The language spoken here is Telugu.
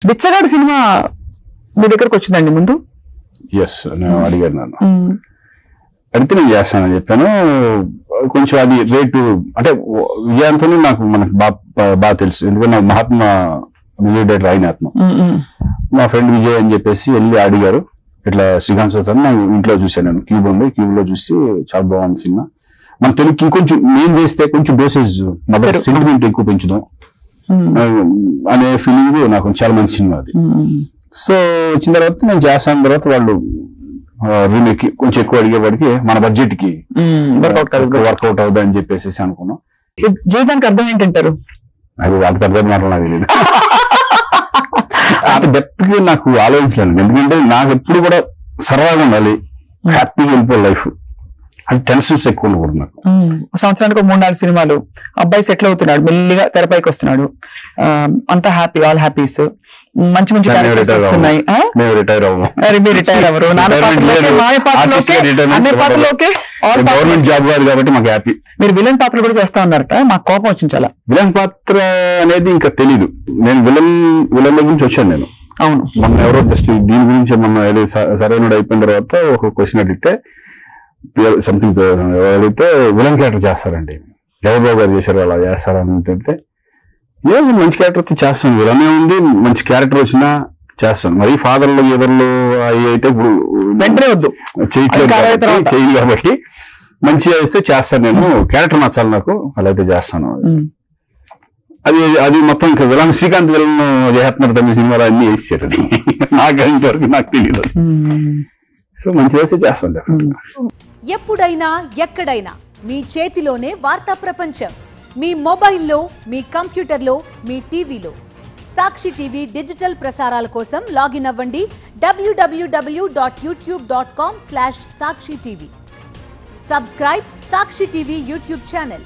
బిచ్చగాడు సినిమా మీ దగ్గరకు వచ్చిందండి ముందు? ఎస్, నేను అడిగాను నన్ను, అడిగితే నేను చేస్తానని చెప్పాను. కొంచెం అది రేటు అంటే విజయాంతో నాకు మనకు బాగా తెలుసు, ఎందుకంటే నాకు మహాత్మా మ్యూజిక్ డైరెక్టర్ అయిన ఆత్మ, మా ఫ్రెండ్ విజయ్ అని చెప్పేసి వెళ్ళి అడిగారు. ఇట్లా శ్రీకాంత్ సోతాన్ని నేను ఇంట్లో చూసాను, నేను క్యూబ్ ఉంది, క్యూబ్ లో చూసి చాలా బాగుంది సినిమా, మన తెలుగుకి ఇంకొంచెం నేను చేస్తే కొంచెం డోసేజ్ మొదటి సెంటిమెంట్ ఎక్కువ పెంచుదాం అనే ఫీలింగ్ నాకు చాలా మంచి సినిమా అది. సో వచ్చిన తర్వాత నేను చేస్తాను, తర్వాత వాళ్ళు రీమేక్ కొంచెం ఎక్కువ అడిగేవాడికి మన బడ్జెట్ కి వర్కౌట్ అవుతుంది అని చెప్పేసి అనుకున్నాం. జీవితానికి అర్థం ఏంటంటారు? అది అంత పెద్ద మాటలు నాకు తెలియదు, అంత డెప్త్ గా నాకు ఆలోచించలేను. ఎందుకంటే నాకు ఎప్పుడు కూడా సరదాగా ఉండాలి, హ్యాపీగా వెళ్ళిపోవాలి లైఫ్, అది టెన్షన్స్ ఎక్కువ ఉండకూడదు నాకు. సంవత్సరానికి 3-4 సినిమాలు, అబ్బాయి సెటిల్ అవుతున్నాడు, మెల్లిగా తెరపైకి వస్తున్నాడు, అంతా హ్యాపీ, ఆల్ హ్యాపీస్, మంచి మంచి క్యారెక్టర్స్ వస్తున్నాయి. మేము రిటైర్ అవ్వము, మీరు రిటైర్ అవ్వరు, గవర్నమెంట్ జాబ్ కాదు కాబట్టి మాకు హ్యాపీ. మీరు విలన్ పాత్రలు కూడా చేస్తా ఉన్నారట, మాకు కోపం వచ్చింది చాలా. విలన్ పాత్ర అనేది ఇంకా తెలీదు, నేను విలన్ గురించి వచ్చాను నేను. అవును, మొన్న ఎవరో జస్ట్ దీని గురించి మొన్న సరైన అయిపోయిన తర్వాత ఒక క్వశ్చన్ అడిగితే సంథింగ్ అడిగితే విలన్ క్యారెక్టర్ చేస్తారండి, జగబాబు గారు చేశారు, అలా చేస్తారని అంటే ఏమి మంచి క్యారెక్టర్ అయితే చేస్తాను, విలనే ఉంది, మంచి క్యారెక్టర్ వచ్చినా చేస్తాను. మరి ఫాదర్లు ఎదర్లు అవి అయితే ఇప్పుడు వెంటనే వద్దు చేయను కాబట్టి మంచిగా వేస్తే చేస్తాను, నేను క్యారెక్టర్ నచ్చాలి నాకు, అలా అయితే చేస్తాను. అది మొత్తం ఇంకా విలన్ శ్రీకాంత్ విలన్ చేస్తున్నారు తమిళ సినిమాలో అన్ని వేసారు, నాకు వరకు నాకు తెలియదు. సో మంచిగా వేస్తే చేస్తాను. ఎప్పుడైనా ఎక్కడైనా మీ చేతిలోనే వార్తా ప్రపంచం, మీ మొబైల్లో, మీ కంప్యూటర్లో, మీ టీవీలో. సాక్షి టీవీ డిజిటల్ ప్రసారాల కోసం లాగిన్ అవ్వండి www.youtube.com/సాక్షి టీవీ. సబ్స్క్రైబ్ సాక్షి టీవీ యూట్యూబ్ ఛానల్.